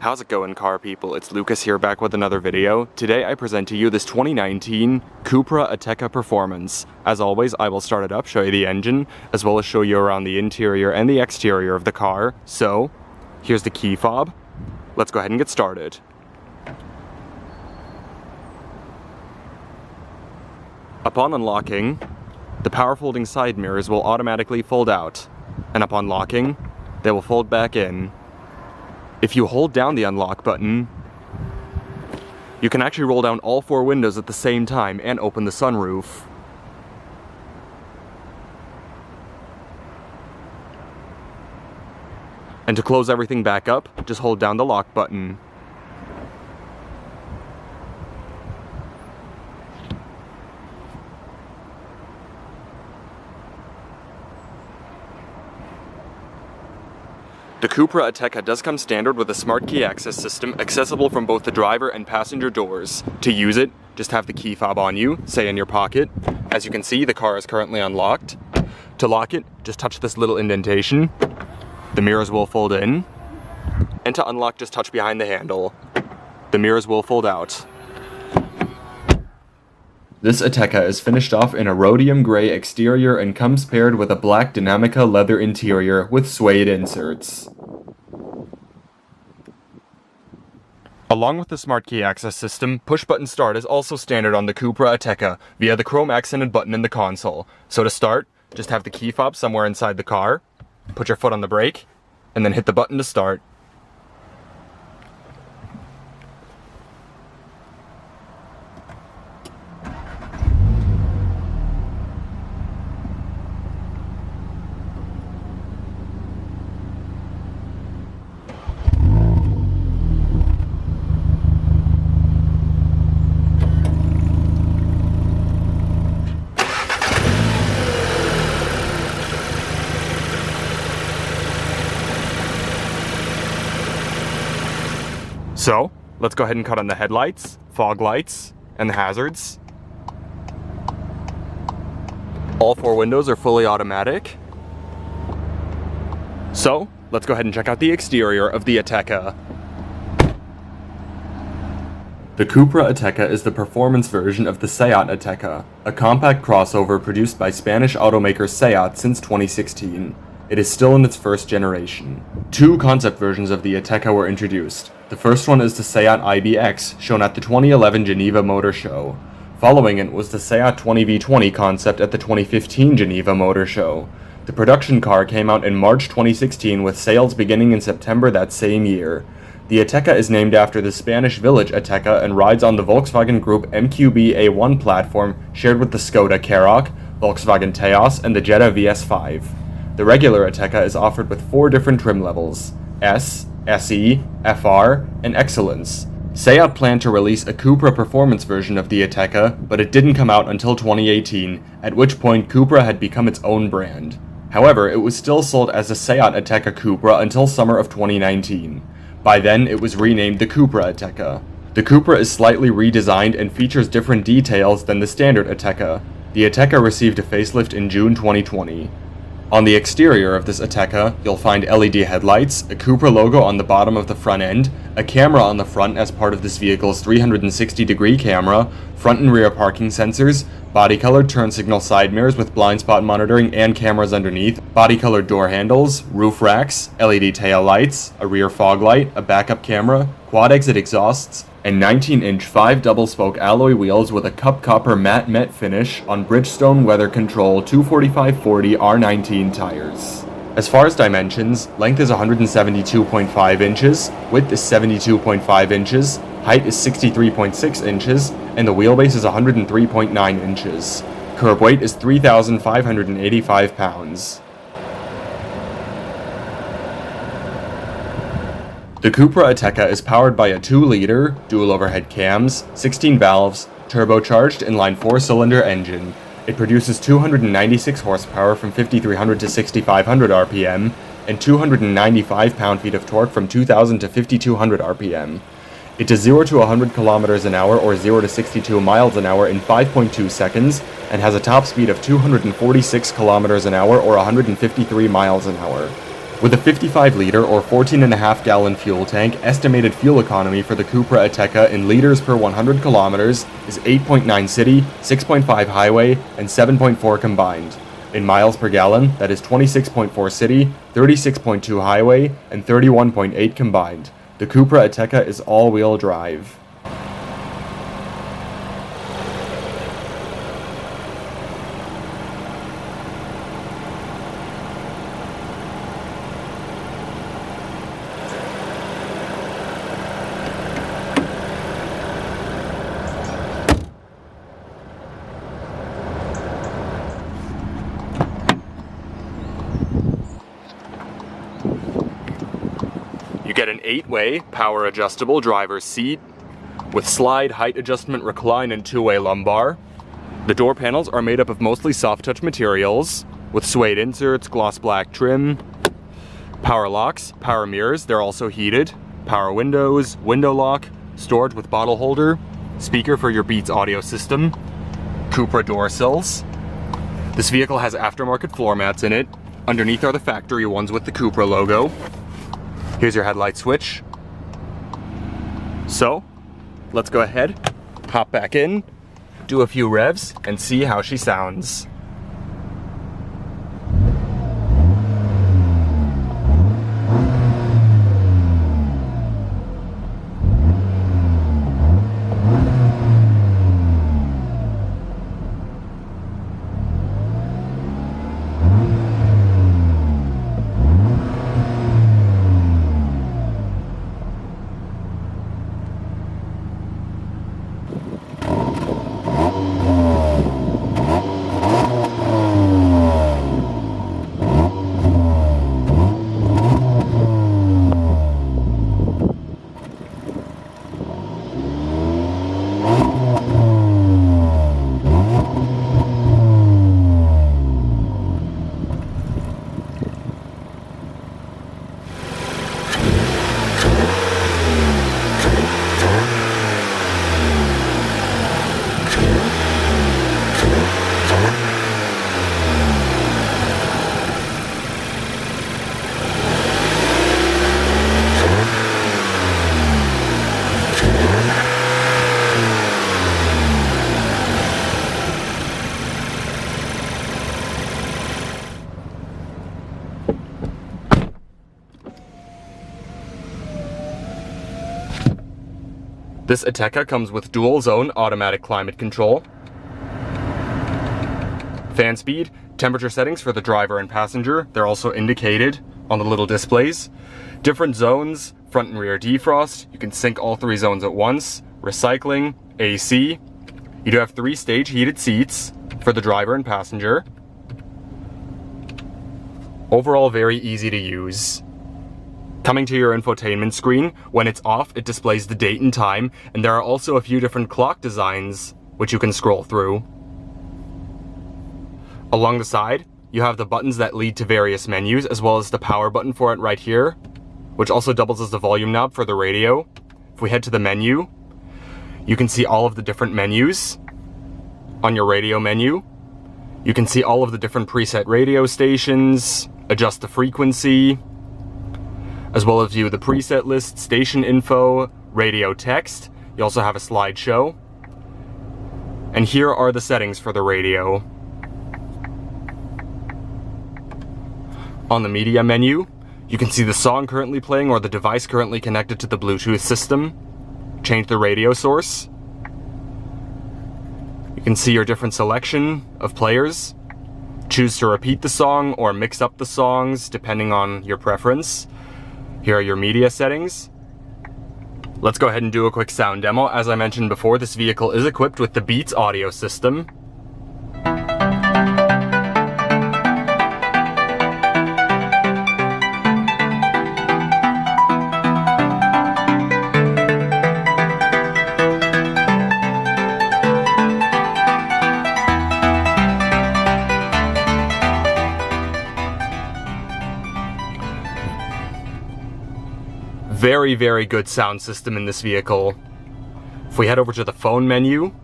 How's it going, car people? It's Lucas here, back with another video. Today I present to you this 2019 Cupra Ateca Performance. As always, I will start it up, show you the engine, as well as show you around the interior and the exterior of the car. So, here's the key fob. Let's go ahead and get started. Upon unlocking, the power folding side mirrors will automatically fold out, and upon locking, they will fold back in. If you hold down the unlock button, you can actually roll down all four windows at the same time and open the sunroof. And to close everything back up, just hold down the lock button. The Cupra Ateca does come standard with a smart key access system accessible from both the driver and passenger doors. To use it, just have the key fob on you, say in your pocket. As you can see, the car is currently unlocked. To lock it, just touch this little indentation. The mirrors will fold in. And to unlock, just touch behind the handle. The mirrors will fold out. This Ateca is finished off in a rhodium gray exterior and comes paired with a black Dinamica leather interior with suede inserts. Along with the smart key access system, push-button start is also standard on the Cupra Ateca via the chrome accented button in the console. So to start, just have the key fob somewhere inside the car, put your foot on the brake, and then hit the button to start. So, let's go ahead and cut on the headlights, fog lights, and the hazards. All four windows are fully automatic. So, let's go ahead and check out the exterior of the Ateca. The Cupra Ateca is the performance version of the Seat Ateca, a compact crossover produced by Spanish automaker Seat since 2016. It is still in its first generation. Two concept versions of the Ateca were introduced. The first one is the Seat IBX, shown at the 2011 Geneva Motor Show. Following it was the Seat 20V20 concept at the 2015 Geneva Motor Show. The production car came out in March 2016 with sales beginning in September that same year. The Ateca is named after the Spanish village Ateca and rides on the Volkswagen Group MQB A1 platform shared with the Skoda Karoq, Volkswagen Taos, and the Jetta VS5. The regular Ateca is offered with 4 different trim levels: S, SE, FR, and Excellence. Seat planned to release a Cupra Performance version of the Ateca, but it didn't come out until 2018, at which point Cupra had become its own brand. However, it was still sold as a Seat Ateca Cupra until summer of 2019. By then, it was renamed the Cupra Ateca. The Cupra is slightly redesigned and features different details than the standard Ateca. The Ateca received a facelift in June 2020. On the exterior of this Ateca, you'll find LED headlights, a Cupra logo on the bottom of the front end, a camera on the front as part of this vehicle's 360-degree camera, front and rear parking sensors, body-colored turn signal side mirrors with blind spot monitoring and cameras underneath, body-colored door handles, roof racks, LED tail lights, a rear fog light, a backup camera, quad exit exhausts, and 19-inch 5 double-spoke alloy wheels with a cup copper matte finish on Bridgestone Weather Control 245/40 R19 tires. As far as dimensions, length is 172.5 inches, width is 72.5 inches, height is 63.6 inches, and the wheelbase is 103.9 inches. Curb weight is 3,585 pounds. The Cupra Ateca is powered by a 2-liter, dual overhead cams, 16 valves, turbocharged inline 4-cylinder engine. It produces 296 horsepower from 5,300 to 6,500 RPM, and 295 pound-feet of torque from 2,000 to 5,200 RPM. It does 0 to 100 kilometers an hour or 0 to 62 miles an hour in 5.2 seconds, and has a top speed of 246 kilometers an hour or 153 miles an hour. With a 55-liter or 14.5-gallon fuel tank, estimated fuel economy for the Cupra Ateca in liters per 100 kilometers is 8.9 city, 6.5 highway, and 7.4 combined. In miles per gallon, that is 26.4 city, 36.2 highway, and 31.8 combined. The Cupra Ateca is all-wheel drive. You get an 8-way, power-adjustable driver's seat with slide, height adjustment, recline, and 2-way lumbar. The door panels are made up of mostly soft-touch materials with suede inserts, gloss black trim, power locks, power mirrors, they're also heated, power windows, window lock, storage with bottle holder, speaker for your Beats audio system, Cupra door sills. This vehicle has aftermarket floor mats in it. Underneath are the factory ones with the Cupra logo. Here's your headlight switch. So, let's go ahead, hop back in, do a few revs, and see how she sounds. This Ateca comes with dual zone automatic climate control, fan speed, temperature settings for the driver and passenger, they're also indicated on the little displays, different zones, front and rear defrost, you can sync all 3 zones at once, recycling, AC, you do have 3-stage heated seats for the driver and passenger. Overall very easy to use. Coming to your infotainment screen, when it's off, it displays the date and time, and there are also a few different clock designs which you can scroll through. Along the side, you have the buttons that lead to various menus, as well as the power button for it right here, which also doubles as the volume knob for the radio. If we head to the menu, you can see all of the different menus. On your radio menu, you can see all of the different preset radio stations, adjust the frequency, as well as view the preset list, station info, radio text. You also have a slideshow. And here are the settings for the radio. On the media menu, you can see the song currently playing or the device currently connected to the Bluetooth system. Change the radio source. You can see your different selection of players. Choose to repeat the song or mix up the songs depending on your preference. Here are your media settings. Let's go ahead and do a quick sound demo. As I mentioned before, this vehicle is equipped with the Beats audio system. Very, very good sound system in this vehicle. If we head over to the phone menu,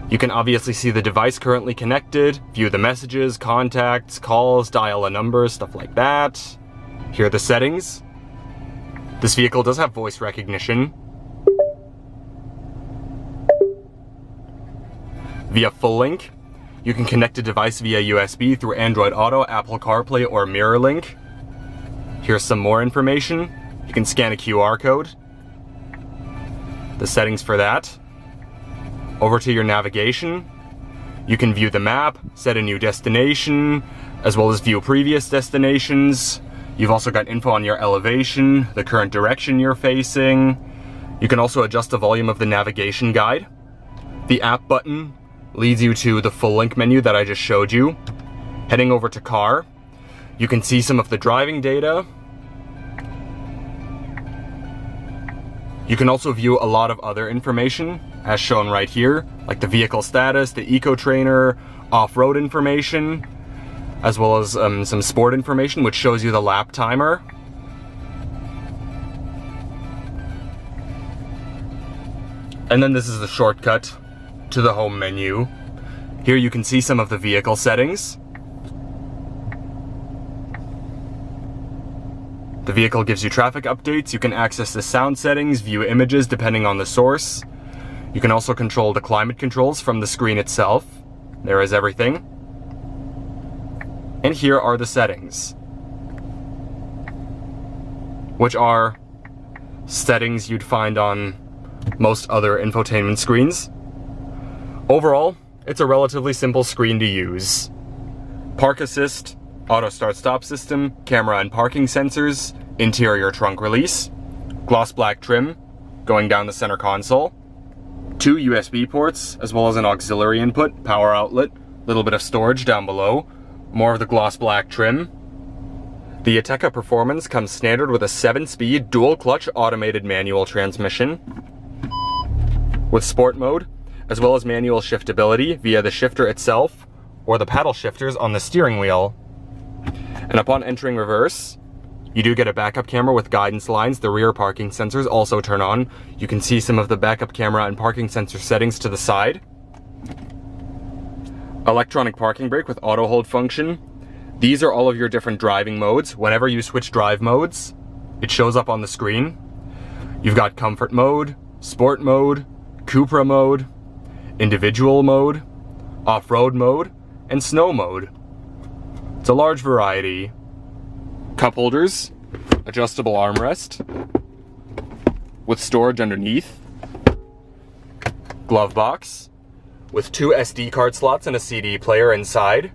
you can obviously see the device currently connected, view the messages, contacts, calls, dial a number, stuff like that. Here are the settings. This vehicle does have voice recognition. Via full link, you can connect a device via USB through Android Auto, Apple CarPlay, or Mirror Link. Here's some more information. You can scan a QR code. The settings for that. Over to your navigation. You can view the map, set a new destination, as well as view previous destinations. You've also got info on your elevation, the current direction you're facing. You can also adjust the volume of the navigation guide. The app button leads you to the full link menu that I just showed you. Heading over to car, you can see some of the driving data. You can also view a lot of other information, as shown right here, like the vehicle status, the eco trainer, off-road information, as well as some sport information, which shows you the lap timer. And then this is the shortcut to the home menu. Here you can see some of the vehicle settings. The vehicle gives you traffic updates. You can access the sound settings, view images depending on the source. You can also control the climate controls from the screen itself. There is everything. And here are the settings, which are settings you'd find on most other infotainment screens. Overall, it's a relatively simple screen to use. Park assist, auto start stop system, camera and parking sensors, interior trunk release, gloss black trim going down the center console, 2 USB ports, as well as an auxiliary input, power outlet, little bit of storage down below, more of the gloss black trim. The Ateca Performance comes standard with a 7-speed dual clutch automated manual transmission with sport mode, as well as manual shiftability via the shifter itself or the paddle shifters on the steering wheel. And upon entering reverse, you do get a backup camera with guidance lines. The rear parking sensors also turn on. You can see some of the backup camera and parking sensor settings to the side. Electronic parking brake with auto hold function. These are all of your different driving modes. Whenever you switch drive modes, it shows up on the screen. You've got comfort mode, sport mode, Cupra mode, individual mode, off-road mode, and snow mode. It's a large variety. Cup holders, adjustable armrest with storage underneath, glove box with 2 SD card slots and a CD player inside,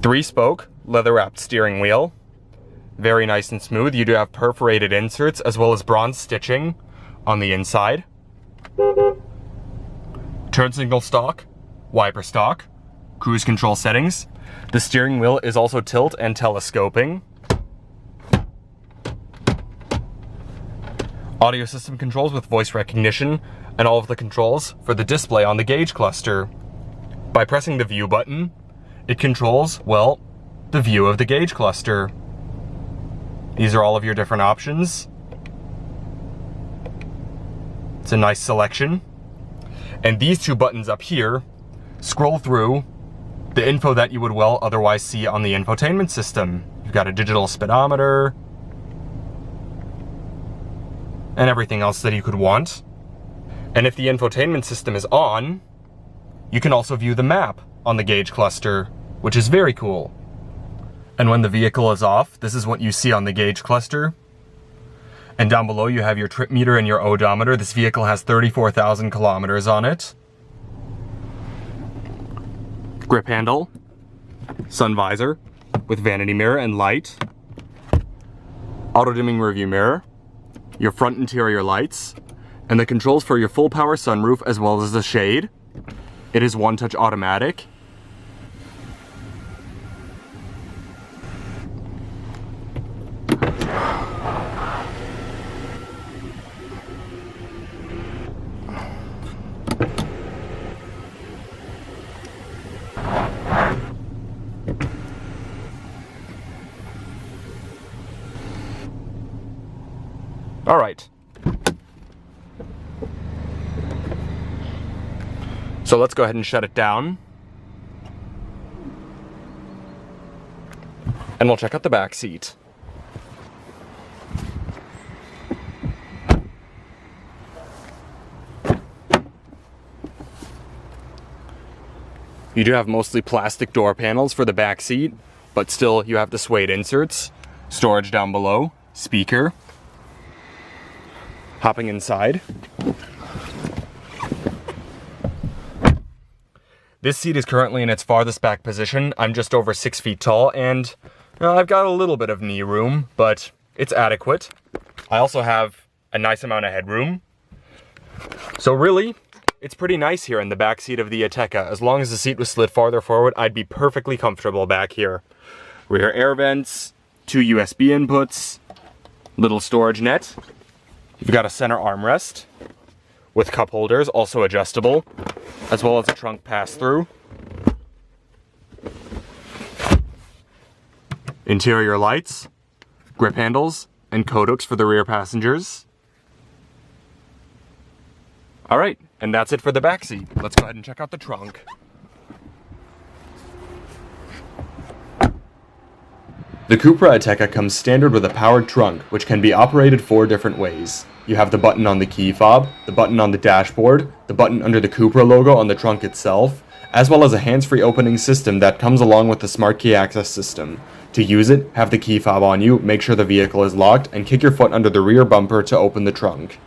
3-spoke leather-wrapped steering wheel, very nice and smooth. You do have perforated inserts as well as bronze stitching on the inside. Turn signal stalk, wiper stalk, cruise control settings. The steering wheel is also tilt and telescoping. Audio system controls with voice recognition and all of the controls for the display on the gauge cluster. By pressing the view button, it controls, well, the view of the gauge cluster. These are all of your different options. It's a nice selection. And these 2 buttons up here scroll through the info that you would well otherwise see on the infotainment system. You've got a digital speedometer and everything else that you could want. And if the infotainment system is on, you can also view the map on the gauge cluster, which is very cool. And when the vehicle is off, this is what you see on the gauge cluster. And down below you have your trip meter and your odometer. This vehicle has 34,000 kilometers on it. Grip handle, sun visor with vanity mirror and light, auto dimming rearview mirror, your front interior lights, and the controls for your full power sunroof as well as the shade. It is one-touch automatic. All right. So let's go ahead and shut it down. And we'll check out the back seat. You do have mostly plastic door panels for the back seat, but still you have the suede inserts, storage down below, speaker. Hopping inside. This seat is currently in its farthest back position. I'm just over 6 feet tall and I've got a little bit of knee room, but it's adequate. I also have a nice amount of headroom. So really, it's pretty nice here in the back seat of the Ateca. As long as the seat was slid farther forward, I'd be perfectly comfortable back here. Rear air vents, 2 USB inputs, little storage net. You've got a center armrest with cup holders, also adjustable, as well as a trunk pass-through. Interior lights, grip handles, and coat hooks for the rear passengers. All right, and that's it for the back seat. Let's go ahead and check out the trunk. The Cupra Ateca comes standard with a powered trunk, which can be operated 4 different ways. You have the button on the key fob, the button on the dashboard, the button under the Cupra logo on the trunk itself, as well as a hands-free opening system that comes along with the smart key access system. To use it, have the key fob on you, make sure the vehicle is locked, and kick your foot under the rear bumper to open the trunk.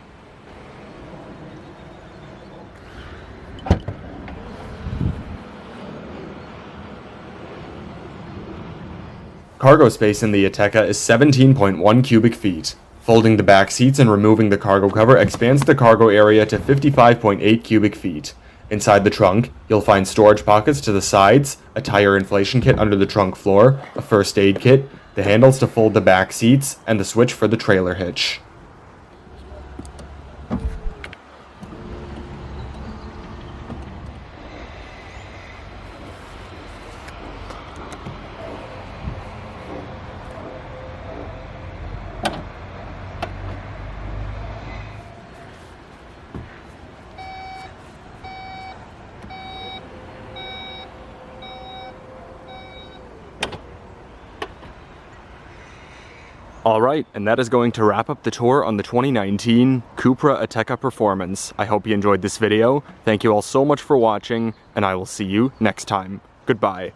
Cargo space in the Ateca is 17.1 cubic feet. Folding the back seats and removing the cargo cover expands the cargo area to 55.8 cubic feet. Inside the trunk, you'll find storage pockets to the sides, a tire inflation kit under the trunk floor, a first aid kit, the handles to fold the back seats, and the switch for the trailer hitch. Alright, and that is going to wrap up the tour on the 2019 Cupra Ateca Performance. I hope you enjoyed this video. Thank you all so much for watching, and I will see you next time. Goodbye.